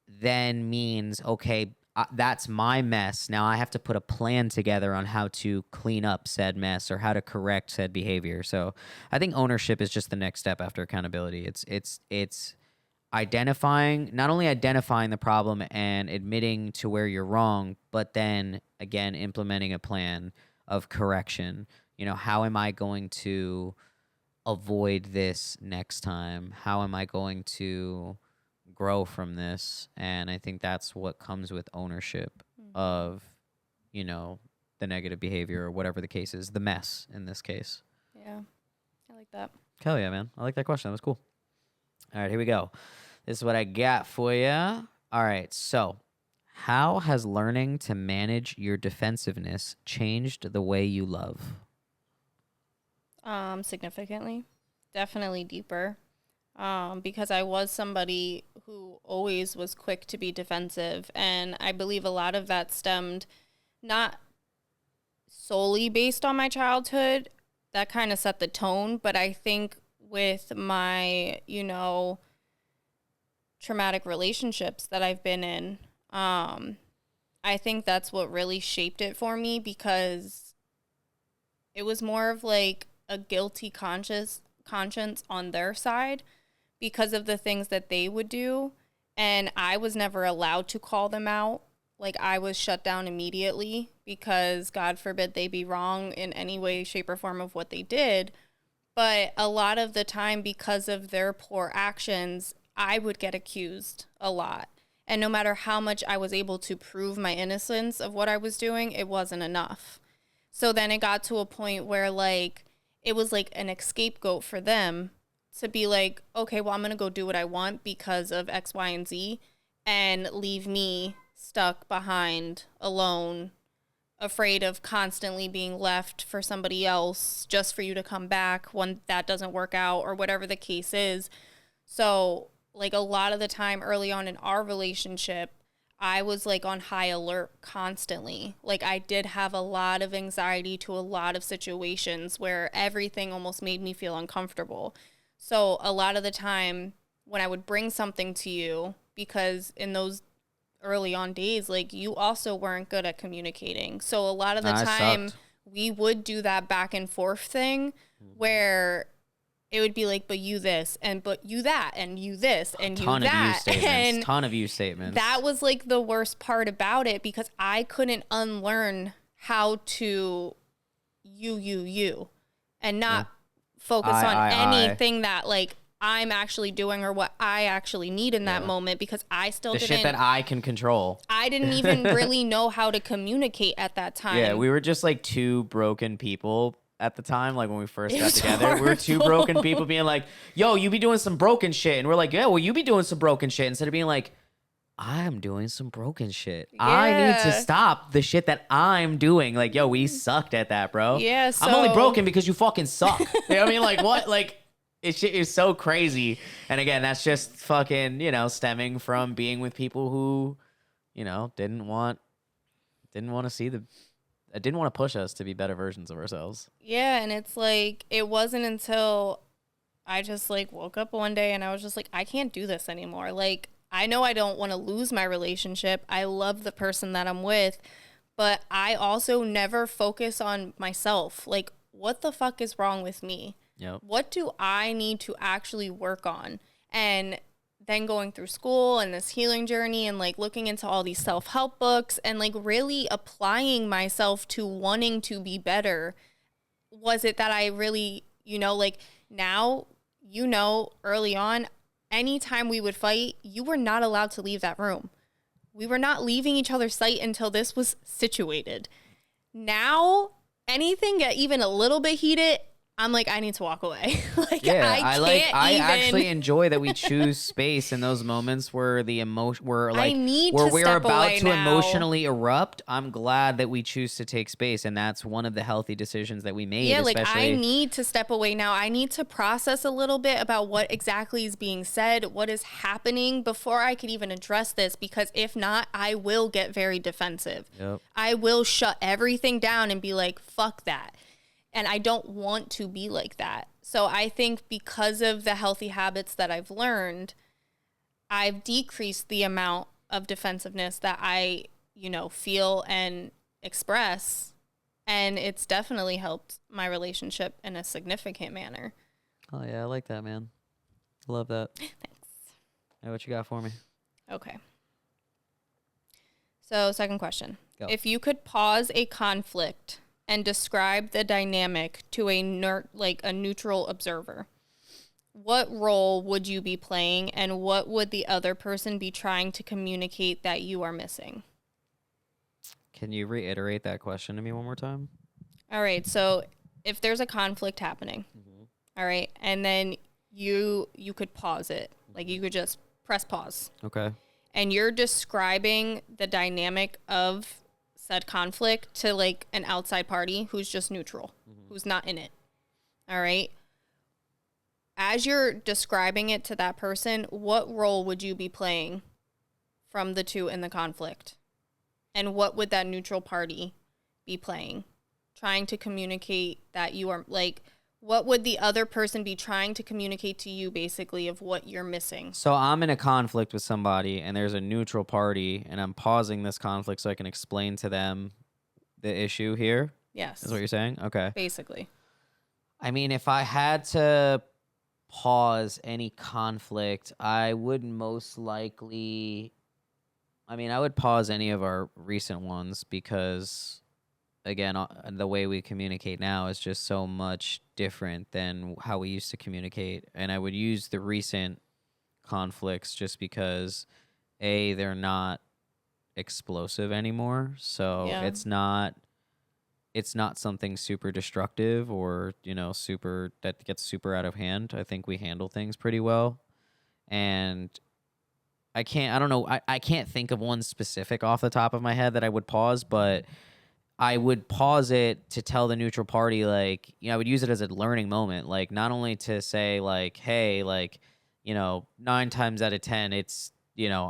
then means, okay, that's my mess. Now I have to put a plan together on how to clean up said mess or how to correct said behavior. So I think ownership is just the next step after accountability. It's not only identifying the problem and admitting to where you're wrong, but then again implementing a plan of correction. How am I going to avoid this next time? How am I going to grow from this? And I think that's what comes with ownership of, the negative behavior or whatever the case is, the mess in this case. Yeah. I like that. Hell yeah, man. I like that question. That was cool. All right, here we go. This is what I got for you. All right, so how has learning to manage your defensiveness changed the way you love? Significantly. Definitely deeper. Because I was somebody who always was quick to be defensive. And I believe a lot of that stemmed not solely based on my childhood. That kind of set the tone. But I think with my, traumatic relationships that I've been in, I think that's what really shaped it for me, because it was more of like a guilty conscience on their side because of the things that they would do, and I was never allowed to call them out. Like, I was shut down immediately because God forbid they be wrong in any way, shape, or form of what they did. But a lot of the time, because of their poor actions, I would get accused a lot. And no matter how much I was able to prove my innocence of what I was doing, it wasn't enough. So then it got to a point where, like, it was like an scapegoat for them to be like, okay, well, I'm going to go do what I want because of X, Y, and Z, and leave me stuck behind alone, afraid of constantly being left for somebody else just for you to come back when that doesn't work out or whatever the case is. So like a lot of the time early on in our relationship, I was like on high alert constantly. Like I did have a lot of anxiety to a lot of situations where everything almost made me feel uncomfortable. So a lot of the time when I would bring something to you, because in those early on days, like you also weren't good at communicating. So a lot of the I time sucked. we would do that back and forth thing where it would be like, but you this and but you that and you this and you Ton of you that. statements. And Ton of you statements. that was like the worst part about it because I couldn't unlearn how to you and not focus on anything that like I'm actually doing or what I actually need in that moment because I still didn't. The shit that I can control. I didn't even really know how to communicate at that time. Yeah, we were just like two broken people at the time, like when we first got together. horrible. We were two broken people being like, yo, you be doing some broken shit. And we're like, yeah, well, you be doing some broken shit. Instead of being like, I'm doing some broken shit. I need to stop the shit that I'm doing. Like, yo, we sucked at that, bro. Yeah, I'm only broken because you fucking suck. You know what I mean? Like, what? Like, it shit is so crazy. And again, that's just fucking, stemming from being with people who, didn't want to see didn't want to push us to be better versions of ourselves. Yeah, and it's like, it wasn't until I just like woke up one day and I was just like, I can't do this anymore. Like, I know I don't want to lose my relationship. I love the person that I'm with, but I also never focus on myself. Like, what the fuck is wrong with me? Yep. What do I need to actually work on? And then going through school and this healing journey and like looking into all these self-help books and like really applying myself to wanting to be better. Was it that I really, like now, early on, anytime we would fight, you were not allowed to leave that room. We were not leaving each other's sight until this was situated. Now, anything get even a little bit heated, I'm like, I need to walk away. Like, yeah, I actually enjoy that we choose space in those moments where the emotion, where we're about to emotionally erupt. I'm glad that we choose to take space, and that's one of the healthy decisions that we made. Yeah, like I need to step away now. I need to process a little bit about what exactly is being said, what is happening before I could even address this, because if not, I will get very defensive. Yep. I will shut everything down and be like, fuck that. And I don't want to be like that. So I think because of the healthy habits that I've learned, I've decreased the amount of defensiveness that I, feel and express. And it's definitely helped my relationship in a significant manner. Oh, yeah, I like that, man. Love that. Thanks. Hey, what you got for me? Okay. So, second question. Go. If you could pause a conflict and describe the dynamic to a neutral observer, what role would you be playing and what would the other person be trying to communicate that you are missing? Can you reiterate that question to me one more time? All right. So if there's a conflict happening, all right, and then you could pause it, like you could just press pause. Okay. And you're describing the dynamic of said conflict to like an outside party who's just neutral, who's not in it. All right. As you're describing it to that person, what role would you be playing from the two in the conflict? And what would that neutral party be playing? Trying to communicate that you are like, what would the other person be trying to communicate to you basically of what you're missing? So I'm in a conflict with somebody and there's a neutral party and I'm pausing this conflict so I can explain to them the issue here. Yes. Is what you're saying? Okay. Basically. I mean, if I had to pause any conflict, I would most likely, I would pause any of our recent ones because, again, the way we communicate now is just so much different than how we used to communicate. And I would use the recent conflicts just because, A, they're not explosive anymore. So it's not something super destructive or, super that gets super out of hand. I think we handle things pretty well. And I can't think of one specific off the top of my head that I would pause, but I would pause it to tell the neutral party, like, I would use it as a learning moment, like, not only to say, like, hey, like, 9 times out of 10, it's,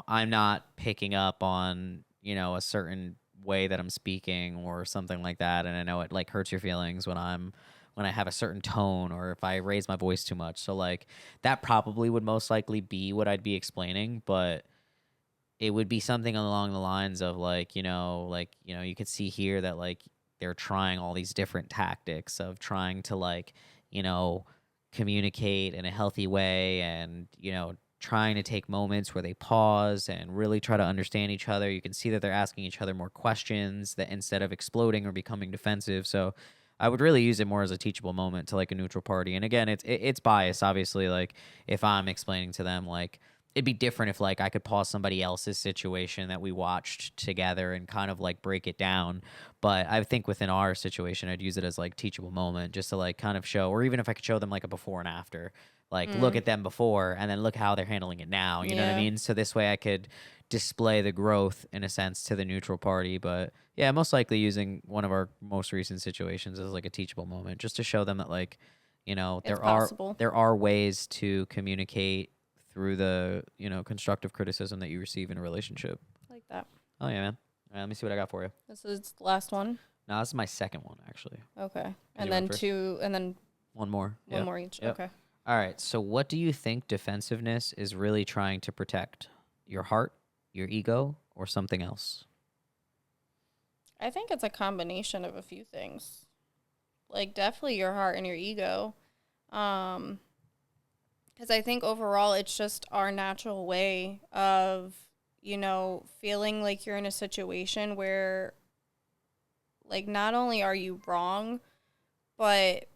I'm not picking up on, a certain way that I'm speaking or something like that. And I know it like hurts your feelings when I have a certain tone or if I raise my voice too much. So like that probably would most likely be what I'd be explaining, but it would be something along the lines of like, you could see here that like they're trying all these different tactics of trying to like, communicate in a healthy way and, trying to take moments where they pause and really try to understand each other. You can see that they're asking each other more questions that instead of exploding or becoming defensive. So I would really use it more as a teachable moment to like a neutral party. And again, it's bias, obviously. Like if I'm explaining to them, like it'd be different if like I could pause somebody else's situation that we watched together and kind of like break it down. But I think within our situation, I'd use it as like teachable moment just to like kind of show, or even if I could show them like a before and after, like look at them before and then look how they're handling it now. You know what I mean? So this way I could display the growth in a sense to the neutral party. But yeah, most likely using one of our most recent situations as like a teachable moment just to show them that like, It's possible. there are ways to communicate through the, constructive criticism that you receive in a relationship. Like that. Oh yeah, man. All right, let me see what I got for you. This is the last one. No, this is my second one actually. Okay. And then two, and then one more. One more each. Yep. Okay. All right. So what do you think defensiveness is really trying to protect? Your heart, your ego, or something else? I think it's a combination of a few things. Like definitely your heart and your ego. Because I think overall it's just our natural way of, feeling like you're in a situation where, like, not only are you wrong, but,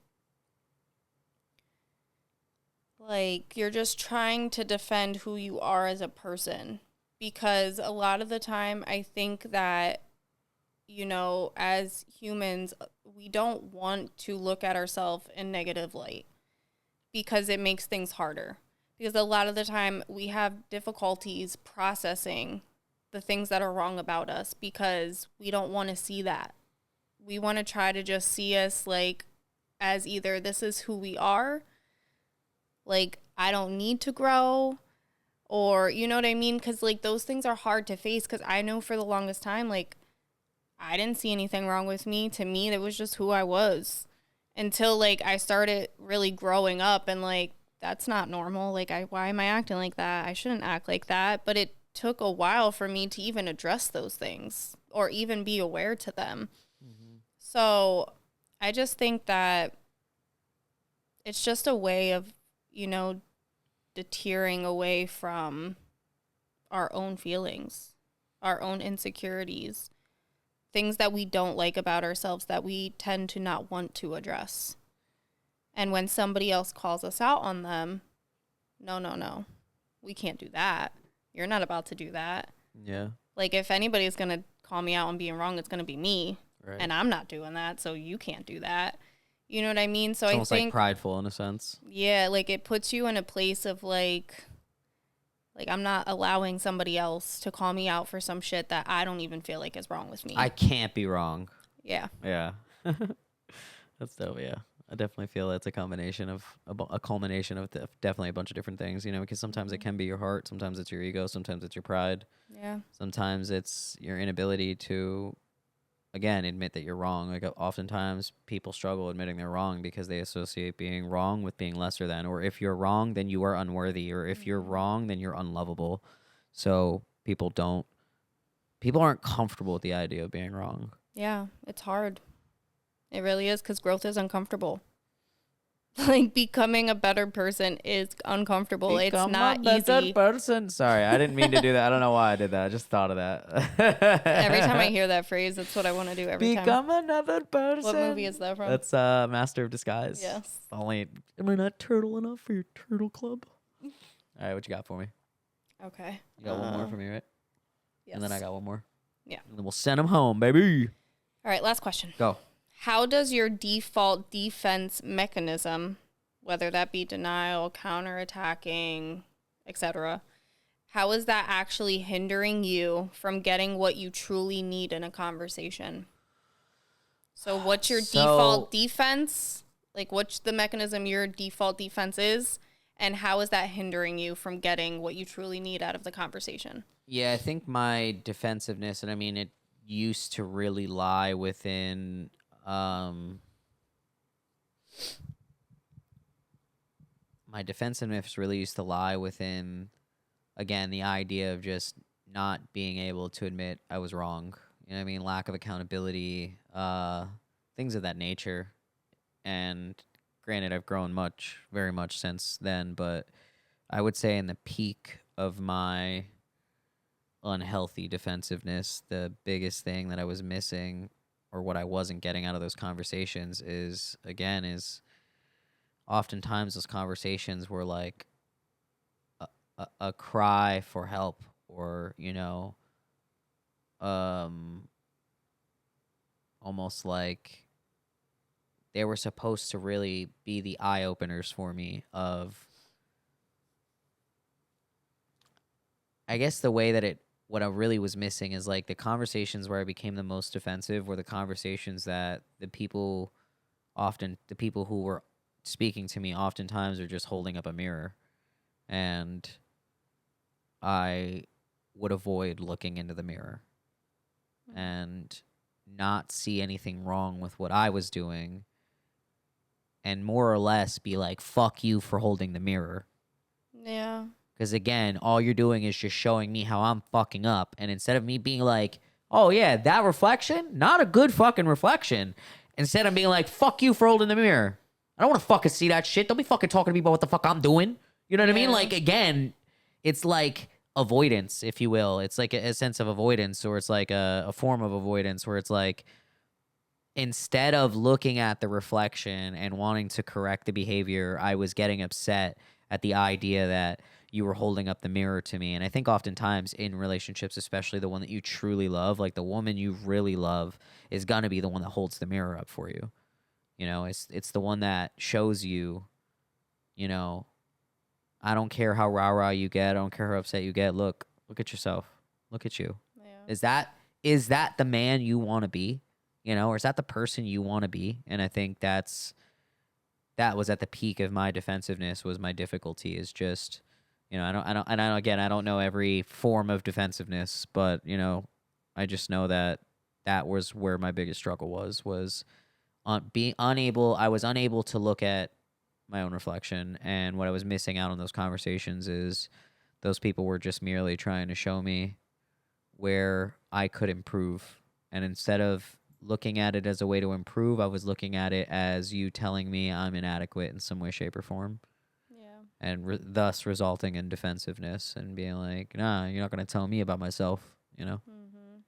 like, you're just trying to defend who you are as a person. Because a lot of the time I think that, as humans, we don't want to look at ourselves in negative light because it makes things harder. Because a lot of the time we have difficulties processing the things that are wrong about us because we don't want to see that. We want to try to just see us like as either this is who we are, like I don't need to grow, or you know what I mean? Because like those things are hard to face because I know for the longest time, like I didn't see anything wrong with me. To me, that was just who I was until like I started really growing up and like, that's not normal. Like, why am I acting like that? I shouldn't act like that. But it took a while for me to even address those things or even be aware to them. Mm-hmm. So I just think that it's just a way of, deterring away from our own feelings, our own insecurities, things that we don't like about ourselves that we tend to not want to address. And when somebody else calls us out on them, no, we can't do that. You're not about to do that. Yeah. Like, if anybody's going to call me out on being wrong, it's going to be me. Right. And I'm not doing that, so you can't do that. You know what I mean? So it's I almost think, like prideful in a sense. Yeah, like, it puts you in a place of, like, I'm not allowing somebody else to call me out for some shit that I don't even feel like is wrong with me. I can't be wrong. Yeah. Yeah. That's dope, yeah. I definitely feel it's a combination of a culmination of definitely a bunch of different things, because sometimes it can be your heart, sometimes it's your ego, sometimes it's your pride. Yeah. Sometimes it's your inability to, again, admit that you're wrong. Like oftentimes people struggle admitting they're wrong because they associate being wrong with being lesser than, or if you're wrong, then you are unworthy, or if you're wrong, then you're unlovable. So people aren't comfortable with the idea of being wrong. Yeah, it's hard. It really is, because growth is uncomfortable. Like, becoming a better person is uncomfortable. It's not easy. Become a better person. Sorry, I didn't mean to do that. I don't know why I did that. I just thought of that. Every time I hear that phrase, that's what I want to do every time. Become another person. What movie is that from? That's Master of Disguise. Yes. Am I not turtle enough for your turtle club? All right, what you got for me? Okay. You got one more for me, right? Yes. And then I got one more. Yeah. And then we'll send them home, baby. All right, last question. Go. How does your default defense mechanism, whether that be denial, counterattacking, etc., how is that actually hindering you from getting what you truly need in a conversation? So what's your So default defense? Like, what's the mechanism your default defense is? And how is that hindering you from getting what you truly need out of the conversation? yeah, I think my defensiveness, and I mean, it used to really lie within my defensiveness really used to lie within, again, the idea of just not being able to admit I was wrong. You know what I mean? Lack of accountability, things of that nature. And granted, I've grown much, very much since then, but I would say in the peak of my unhealthy defensiveness, the biggest thing that I was missing or what I wasn't getting out of those conversations is, again, is oftentimes those conversations were like a cry for help, or, you know, um, almost like they were supposed to really be the eye openers for me of, I guess the way that what I really was missing is like the conversations where I became the most defensive were the conversations that the people who were speaking to me oftentimes are just holding up a mirror. And I would avoid looking into the mirror and not see anything wrong with what I was doing, and more or less be like, fuck you for holding the mirror. Yeah. Because again, all you're doing is just showing me how I'm fucking up. And instead of me being like, oh yeah, that reflection, not a good fucking reflection. Instead of being like, fuck you for holding the mirror. I don't want to fucking see that shit. Don't be fucking talking to me about what the fuck I'm doing. You know what I mean? Yeah. Like, again, it's like avoidance, if you will. It's like a sense of avoidance, or it's like a form of avoidance where it's like, instead of looking at the reflection and wanting to correct the behavior, I was getting upset at the idea that you were holding up the mirror to me. And I think oftentimes in relationships, especially the one that you truly love, like the woman you really love is going to be the one that holds the mirror up for you. You know, it's the one that shows you, you know, I don't care how rah-rah you get. I don't care how upset you get. Look at yourself. Look at you. Yeah. Is that the man you want to be? You know, or is that the person you want to be? And I think that was at the peak of my defensiveness, was my difficulty is just, you know, I don't know every form of defensiveness, but, you know, I just know that was where my biggest struggle was being unable, I was unable to look at my own reflection. And what I was missing out on those conversations is those people were just merely trying to show me where I could improve. And instead of looking at it as a way to improve, I was looking at it as you telling me I'm inadequate in some way, shape, or form. Yeah. And thus resulting in defensiveness and being like, nah, you're not going to tell me about myself, you know? Mm-hmm.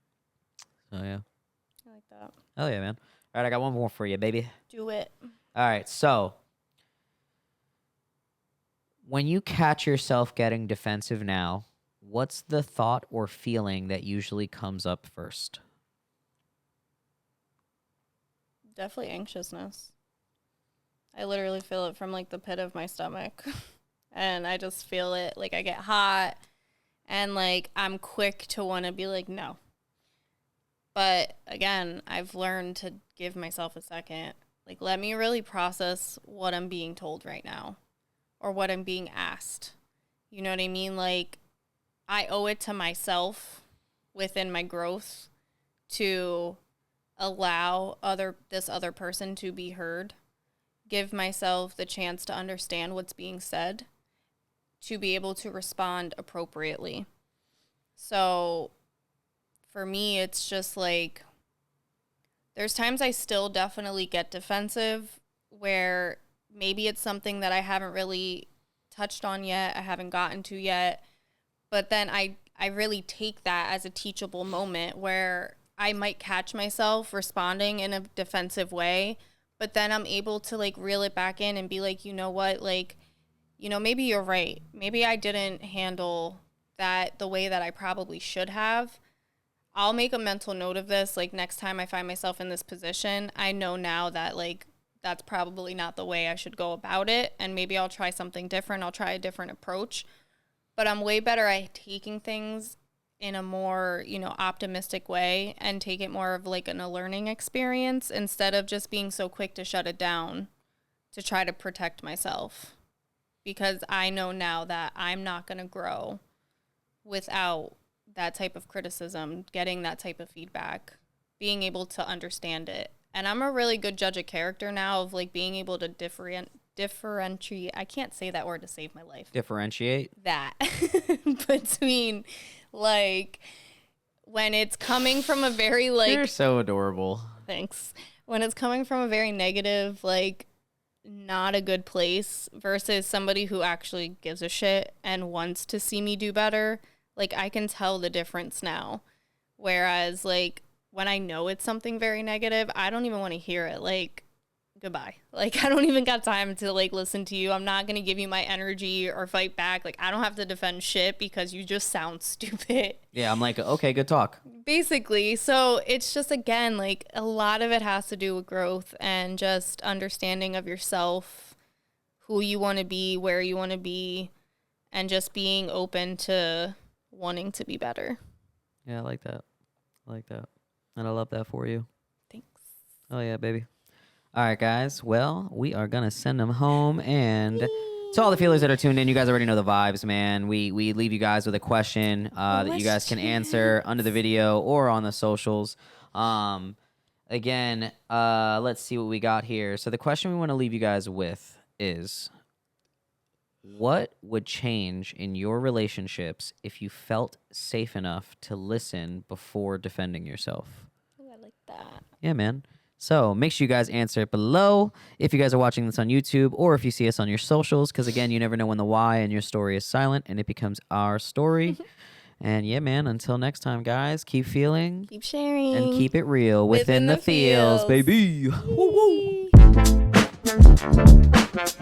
So, yeah. I like that. Hell yeah, man. All right, I got one more for you, baby. Do it. All right, so when you catch yourself getting defensive now, what's the thought or feeling that usually comes up first? Definitely anxiousness. I literally feel it from like the pit of my stomach. And I just feel it. Like I get hot and like I'm quick to want to be like, no. But again, I've learned to give myself a second. Like, let me really process what I'm being told right now or what I'm being asked. You know what I mean? Like, I owe it to myself within my growth to allow this other person to be heard, give myself the chance to understand what's being said, to be able to respond appropriately. So for me, it's just like, there's times I still definitely get defensive where maybe it's something that I haven't really touched on yet, I haven't gotten to yet, but then I really take that as a teachable moment where I might catch myself responding in a defensive way, but then I'm able to like reel it back in and be like, you know what, like, you know, maybe you're right. Maybe I didn't handle that the way that I probably should have. I'll make a mental note of this. Like next time I find myself in this position, I know now that like that's probably not the way I should go about it. And maybe I'll try something different. I'll try a different approach. But I'm way better at taking things in a more, optimistic way and take it more of like a learning experience instead of just being so quick to shut it down to try to protect myself. Because I know now that I'm not going to grow without that type of criticism, getting that type of feedback, being able to understand it. And I'm a really good judge of character now of like being able to differentiate. I can't say that word to save my life. Differentiate that between like when it's coming from a very like you're so adorable. Thanks. When it's coming from a very negative, like not a good place versus somebody who actually gives a shit and wants to see me do better, like I can tell the difference now. Whereas like when I know it's something very negative, I don't even want to hear it. Like, goodbye. Like, I don't even got time to like listen to you. I'm not going to give you my energy or fight back. Like, I don't have to defend shit because you just sound stupid. Yeah, I'm like, okay, good talk. Basically. So it's just, again, like a lot of it has to do with growth and just understanding of yourself, who you want to be, where you want to be, and just being open to wanting to be better. Yeah, I like that. And I love that for you. Thanks. Oh, yeah, baby. All right, guys. Well, we are going to send them home. And to all the feelers that are tuned in, you guys already know the vibes, man. We leave you guys with a question that you guys can answer under the video or on the socials. Again, let's see what we got here. So the question we want to leave you guys with is, what would change in your relationships if you felt safe enough to listen before defending yourself? Ooh, I like that. Yeah, man. So make sure you guys answer it below if you guys are watching this on YouTube or if you see us on your socials, because, again, you never know when the why in your story is silent and it becomes our story. And, yeah, man, until next time, guys, keep feeling. Keep sharing. And keep it real within the feels, baby. Woo, woo.